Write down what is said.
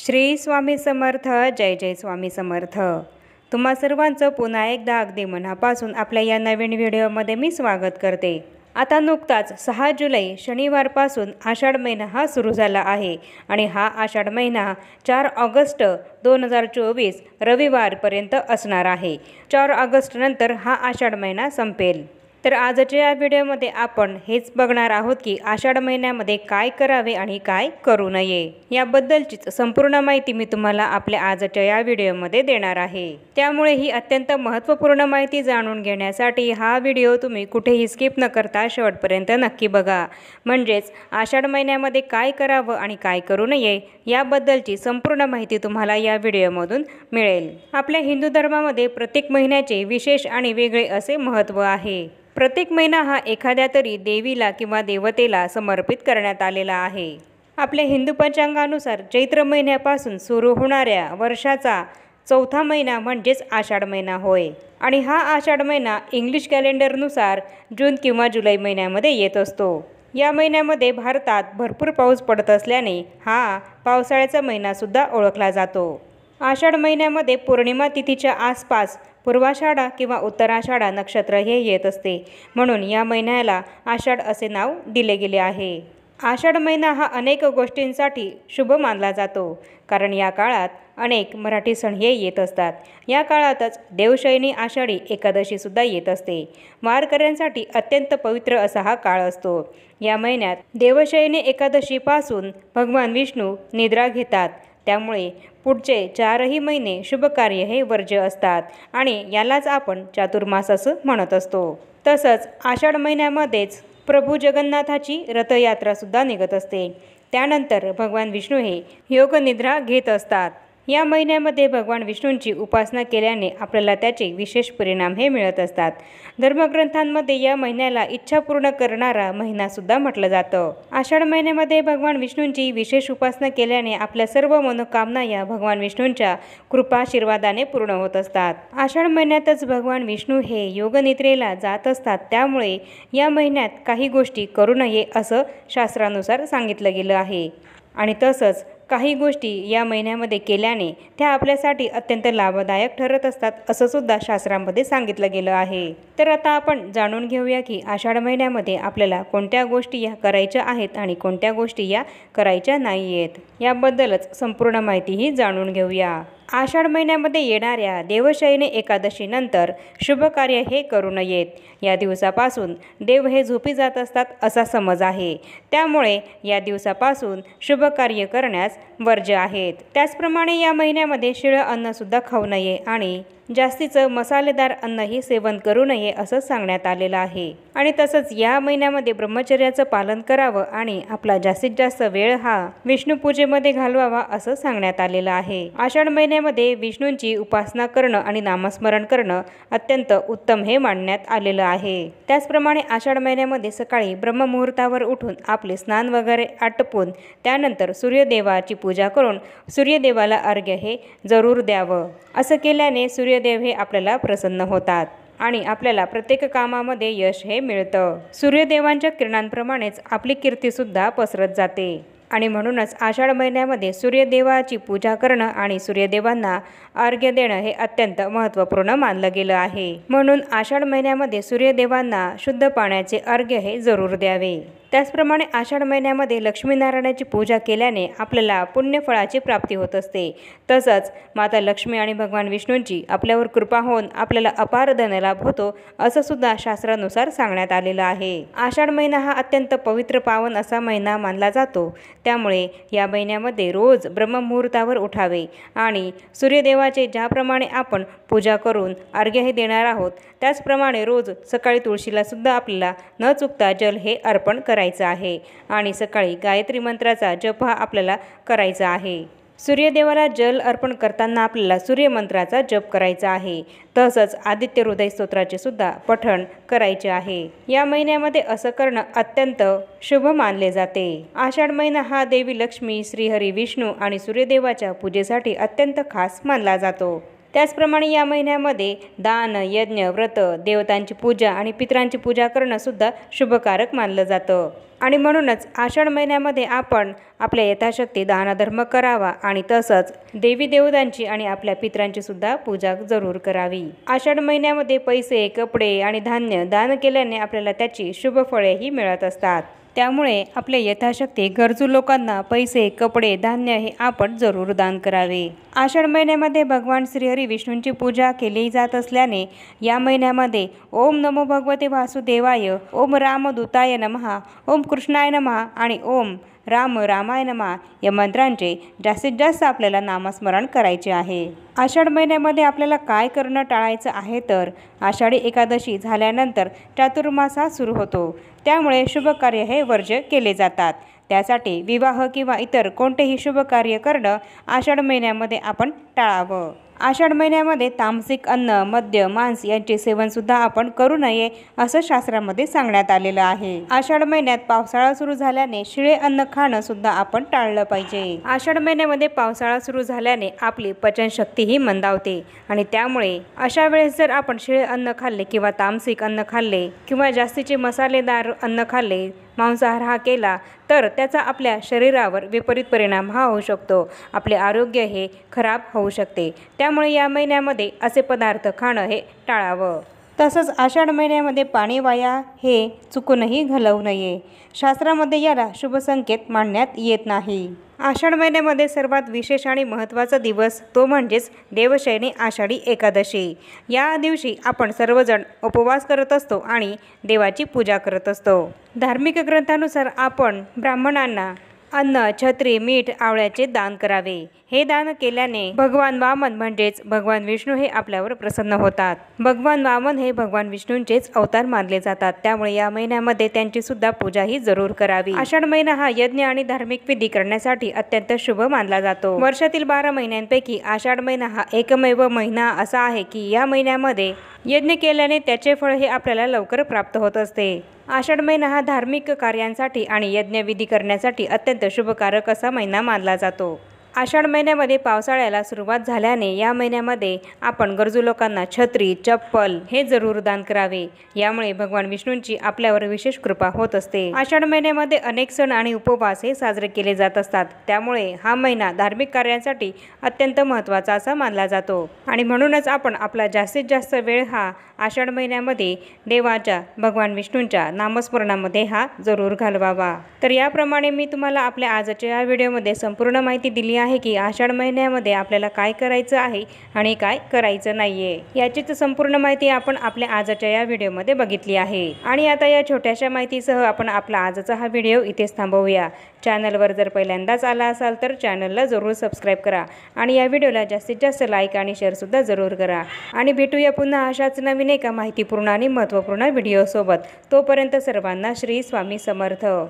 श्री स्वामी समर्थ. जय जय स्वामी समर्थ. तुम्हा सर्वांचं पुन्हा एकदा अगदी मनापासून आपल्या या नवीन व्हिडिओमध्ये मी स्वागत करते. आता नुकताच 6 जुलै शनिवारपासून आषाढ महिना हा सुरू झाला आहे आणि हा आषाढ महिना 4 ऑगस्ट 2024 रविवारपर्यंत असणार आहे. 4 ऑगस्ट नंतर हा आषाढ महिना संपेल. तर आजच्या या व्हिडिओमध्ये आपण हेच बघणार आहोत की आषाढ महिन्यामध्ये काय करावे आणि काय करू नये याबद्दलचीच संपूर्ण माहिती मी तुम्हाला आपल्या आजच्या या व्हिडिओमध्ये देणार आहे. त्यामुळे ही अत्यंत महत्त्वपूर्ण माहिती जाणून घेण्यासाठी हा व्हिडिओ तुम्ही कुठेही स्किप न करता शेवटपर्यंत नक्की बघा. म्हणजेच आषाढ महिन्यामध्ये काय करावं आणि काय करू नये याबद्दलची संपूर्ण माहिती तुम्हाला या व्हिडिओमधून मिळेल. आपल्या हिंदू धर्मामध्ये प्रत्येक महिन्याचे विशेष आणि वेगळे असे महत्त्व आहे. प्रत्येक महिना हा एखाद्या तरी देवीला किंवा देवतेला समर्पित करण्यात आलेला आहे. आपल्या हिंदू पंचांगानुसार चैत्र महिन्यापासून सुरू होणाऱ्या वर्षाचा चौथा महिना म्हणजेच आषाढ महिना होय आणि हा आषाढ महिना इंग्लिश कॅलेंडरनुसार जून किंवा जुलै महिन्यामध्ये येत असतो. या महिन्यामध्ये भारतात भरपूर पाऊस पडत असल्याने हा पावसाळ्याचा महिनासुद्धा ओळखला जातो. आषाढ महिन्यामध्ये पौर्णिमा तिथीच्या आसपास पूर्वाषाढा किंवा उत्तराषाढा नक्षत्र हे येत असते, म्हणून या महिन्याला आषाढ असे नाव दिले गेले आहे. आषाढ महिना हा अनेक गोष्टींसाठी शुभ मानला जातो, कारण या काळात अनेक मराठी सण हे येत असतात. या काळातच देवशयनी आषाढी एकादशीसुद्धा येत असते. वारकऱ्यांसाठी अत्यंत पवित्र असा हा काळ असतो. या महिन्यात देवशयनी एकादशीपासून भगवान विष्णू निद्रा घेतात, त्यामुळे पुढचे 4ही महिने शुभकार्य हे वर्ज्य असतात आणि यालाच आपण चातुर्मास असं म्हणत असतो. तसंच आषाढ महिन्यामध्येच प्रभू जगन्नाथाची रथयात्रासुद्धा निघत असते. त्यानंतर भगवान विष्णू हे योगनिद्रा घेत असतात. या महिन्यामध्ये भगवान विष्णूंची उपासना केल्याने आपल्याला त्याचे विशेष परिणाम हे मिळत असतात. धर्मग्रंथांमध्ये या महिन्याला इच्छा पूर्ण करणारा महिनासुद्धा म्हटलं जातं. आषाढ महिन्यामध्ये भगवान विष्णूंची विशेष उपासना केल्याने आपल्या सर्व मनोकामना या भगवान विष्णूंच्या कृपाशीर्वादाने पूर्ण होत असतात. आषाढ महिन्यातच भगवान विष्णू हे योगनिद्रेला जात असतात, त्यामुळे या महिन्यात काही गोष्टी करू नये असं शास्त्रानुसार सांगितलं गेलं आहे आणि तसंच काही गोष्टी या महिन्यामध्ये केल्याने त्या आपल्यासाठी अत्यंत लाभदायक ठरत असतात असं सुद्धा शास्त्रामध्ये सांगितलं गेलं आहे. तर आता आपण जाणून घेऊया की आषाढ महिन्यामध्ये आपल्याला कोणत्या गोष्टी या करायच्या आहेत आणि कोणत्या गोष्टी या करायच्या नाही आहेत याबद्दलच संपूर्ण माहितीही जाणून घेऊया. आषाढ महिन्यामध्ये येणाऱ्या देवशयनी एकादशीनंतर शुभकार्य हे करू नयेत. या दिवसापासून देव हे झोपी जात असतात असा समज आहे, त्यामुळे या दिवसापासून शुभकार्य करण्यास वर्ज्य आहेत. त्याचप्रमाणे या महिन्यामध्ये शिळं अन्नसुद्धा खाऊ नये आणि जास्तीचं मसालेदार अन्नही सेवन करू नये असं सांगण्यात आलेलं आहे. आणि तसंच या महिन्यामध्ये ब्रह्मचर्याचं पालन करावं आणि आपला जास्तीत जास्त वेळ हा विष्णुपूजेमध्ये घालवावा असं सांगण्यात आलेलं आहे. आषाढ महिन्यामध्ये विष्णूंची उपासना करणं आणि नामस्मरण करणं अत्यंत उत्तम हे मानण्यात आलेलं आहे. त्याचप्रमाणे आषाढ महिन्यामध्ये सकाळी ब्रह्ममुहूर्तावर उठून आपले स्नान वगैरे आटपून त्यानंतर सूर्यदेवाची पूजा करून सूर्यदेवाला अर्घ्य हे जरूर द्यावं. असं केल्याने सूर्यदेव हे आपल्याला प्रसन्न होतात आणि आपल्याला प्रत्येक कामामध्ये यश हे मिळतं. सूर्यदेवांच्या किरणांप्रमाणेच आपली कीर्तीसुद्धा पसरत जाते आणि म्हणूनच आषाढ महिन्यामध्ये सूर्यदेवाची पूजा करणं आणि सूर्यदेवांना अर्घ्य देणं हे अत्यंत महत्त्वपूर्ण मानलं गेलं आहे. म्हणून आषाढ महिन्यामध्ये सूर्यदेवांना शुद्ध पाण्याचे अर्घ्य हे जरूर द्यावे. त्याचप्रमाणे आषाढ महिन्यामध्ये लक्ष्मीनारायणाची पूजा केल्याने आपल्याला पुण्यफळाची प्राप्ती होत असते. तसंच माता लक्ष्मी आणि भगवान विष्णूंची आपल्यावर कृपा होऊन आपल्याला अपार धनलाभ होतो असं सुद्धा शास्त्रानुसार सांगण्यात आलेलं आहे. आषाढ महिना हा अत्यंत पवित्र पावन असा महिना मानला जातो, त्यामुळे या महिन्यामध्ये रोज ब्रह्ममुहूर्तावर उठावे आणि सूर्यदेवाचे ज्याप्रमाणे आपण पूजा करून अर्घ्य हे देणार आहोत त्याचप्रमाणे रोज सकाळी तुळशीला सुद्धा आपल्याला न चुकता जल हे अर्पण करायचं आहे आणि सकाळी गायत्री मंत्राचा जप हा आपल्याला करायचा आहे. सूर्यदेवाला जल अर्पण करताना आपल्याला सूर्यमंत्राचा जप करायचा आहे. तसंच आदित्य हृदय स्तोत्राचे सुद्धा पठण करायचे आहे. या महिन्यामध्ये असं करणं अत्यंत शुभ मानले जाते. आषाढ महिना हा देवी लक्ष्मी, श्रीहरी विष्णू आणि सूर्यदेवाच्या पूजेसाठी अत्यंत खास मानला जातो. त्याचप्रमाणे या महिन्यामध्ये दान, यज्ञ, व्रत, देवतांची पूजा आणि पितरांची पूजा करणं सुद्धा शुभकारक मानलं जातं। आणि म्हणूनच आषाढ महिन्यामध्ये आपण आपल्या यथाशक्ती दानधर्म करावा आणि तसंच देवी देवतांची आणि आपल्या पितरांची सुद्धा पूजा जरूर करावी। आषाढ महिन्यामध्ये पैसे, कपडे आणि धान्य दान केल्याने आपल्याला त्याची शुभ फळेही मिळत असतात। त्यामुळे आपल्या यथाशक्ती गरजू लोकांना पैसे, कपडे, धान्य हे आपण जरूर दान करावे। आषाढ महिन्यामध्ये भगवान श्रीहरी विष्णूंची पूजा केली जात असल्याने या महिन्यामध्ये ओम नमो भगवते वासुदेवाय, ओम रामदूताय नमः, ओम कृष्णाय नमः आणि ओम राम रामाय नमः या मंत्रांचे जास्तीत जास्त आपल्याला नामस्मरण करायचे आहे। आषाढ महिन्यामध्ये आपल्याला काय करणं टाळायचं आहे तर आषाढी एकादशी झाल्यानंतर चातुर्मास सुरू होतो, त्यामुळे शुभ कार्य हे वर्ज्य केले जातात। त्यासाठी विवाह किंवा इतर कोणतेही शुभ कार्य करणं आषाढ महिन्यामध्ये आपण टाळावं। आषाढ महिन्यामध्ये तामसिक अन्न, मद्य, मांस यांचे सेवन सुद्धा आपण करू नये असं शास्त्रामध्ये सांगण्यात आलेलं आहे। आषाढ महिन्यात पावसाळा सुरू झाल्याने शिळे अन्न खाणं सुद्धा आपण टाळलं पाहिजे। आषाढ महिन्यामध्ये पावसाळा सुरू झाल्याने आपली पचनशक्तीही मंदावते आणि त्यामुळे अशा वेळेस जर आपण शिळे अन्न खाल्ले किंवा तामसिक अन्न खाल्ले किंवा जास्तीचे मसालेदार अन्न खाल्ले, मांसाहार हा केला तर त्याचा आपल्या शरीरावर विपरीत परिणाम होऊ शकतो। आपले आरोग्य हे खराब होऊ शकते। त्यामुळे या महिन्यामध्ये असे पदार्थ खाणं हे टाळावं। तसंच आषाढ महिन्यामध्ये पाणी वाया हे चुकूनही घालवू नये। शास्त्रामध्ये याला शुभ संकेत मानण्यात येत नाही। आषाढ महिन्यामध्ये सर्वात विशेष आणि महत्त्वाचा दिवस तो म्हणजेच देवशयनी आषाढी एकादशी। या दिवशी आपण सर्वजण उपवास करत असतो आणि देवाची पूजा करत असतो। धार्मिक ग्रंथानुसार आपण ब्राह्मणांना अन्न, छत्री, मीठ, आवळ्याचे दान करावे। हे दान केल्याने भगवान वामन म्हणजेच भगवान विष्णू हे आपल्यावर प्रसन्न होतात। भगवान वामन हे भगवान विष्णूंचेच अवतार मानले जातात, त्यामुळे या महिन्यामध्ये त्यांची सुद्धा पूजा ही जरूर करावी। आषाढ महिना हा यज्ञ आणि धार्मिक विधी करण्यासाठी अत्यंत शुभ मानला जातो। वर्षातील 12 महिन्यांपैकी आषाढ महिना हा एकमेव महिना असा आहे की या महिन्यामध्ये यज्ञ केल्याने त्याचे फळ हे आपल्याला लवकर प्राप्त होत असते। आषाढ महिना हा धार्मिक कार्यांसाठी आणि यज्ञविधी करण्यासाठी अत्यंत शुभकारक असा महिना मानला जातो। आषाढ महिन्यामध्ये पावसाळ्याला सुरुवात झाल्याने या महिन्यामध्ये आपण गरजू लोकांना छत्री, चप्पल हे जरूर दान करावे। यामुळे भगवान विष्णूंची आपल्यावर विशेष कृपा होत असते। आषाढ महिन्यामध्ये अनेक सण आणि उपवास हे साजरे केले जात असतात, त्यामुळे हा महिना धार्मिक कार्यांसाठी अत्यंत महत्त्वाचा असा मानला जातो आणि म्हणूनच आपण आपला जास्तीत जास्त वेळ हा आषाढ महिन्यामध्ये देवाच्या, भगवान विष्णूंच्या नामस्मरणामध्ये हा जरूर घालवावा। तर याप्रमाणे मी तुम्हाला आपल्या आजच्या या व्हिडिओमध्ये संपूर्ण माहिती दिली आहे की आषाढ महिन्यामध्ये आपल्याला काय करायचं आहे आणि काय करायचं नाहीये। याचीच संपूर्ण माहिती आपण आपल्या आजच्या या व्हिडिओमध्ये बघितली आहे। आणि आता या छोट्याशा माहितीसह आपण आपला आजचा हा व्हिडिओ इथेच थांबवूया। चॅनलवर जर पहिल्यांदाच आला असाल तर चॅनलला जरूर सबस्क्राईब करा आणि या व्हिडिओला जास्तीत जास्त लाईक आणि शेअर सुद्धा जरूर करा। आणि भेटूया पुन्हा अशाच नवीन एका माहितीपूर्ण आणि महत्त्वपूर्ण व्हिडिओ सोबत। तोपर्यंत सर्वांना श्री स्वामी समर्थ।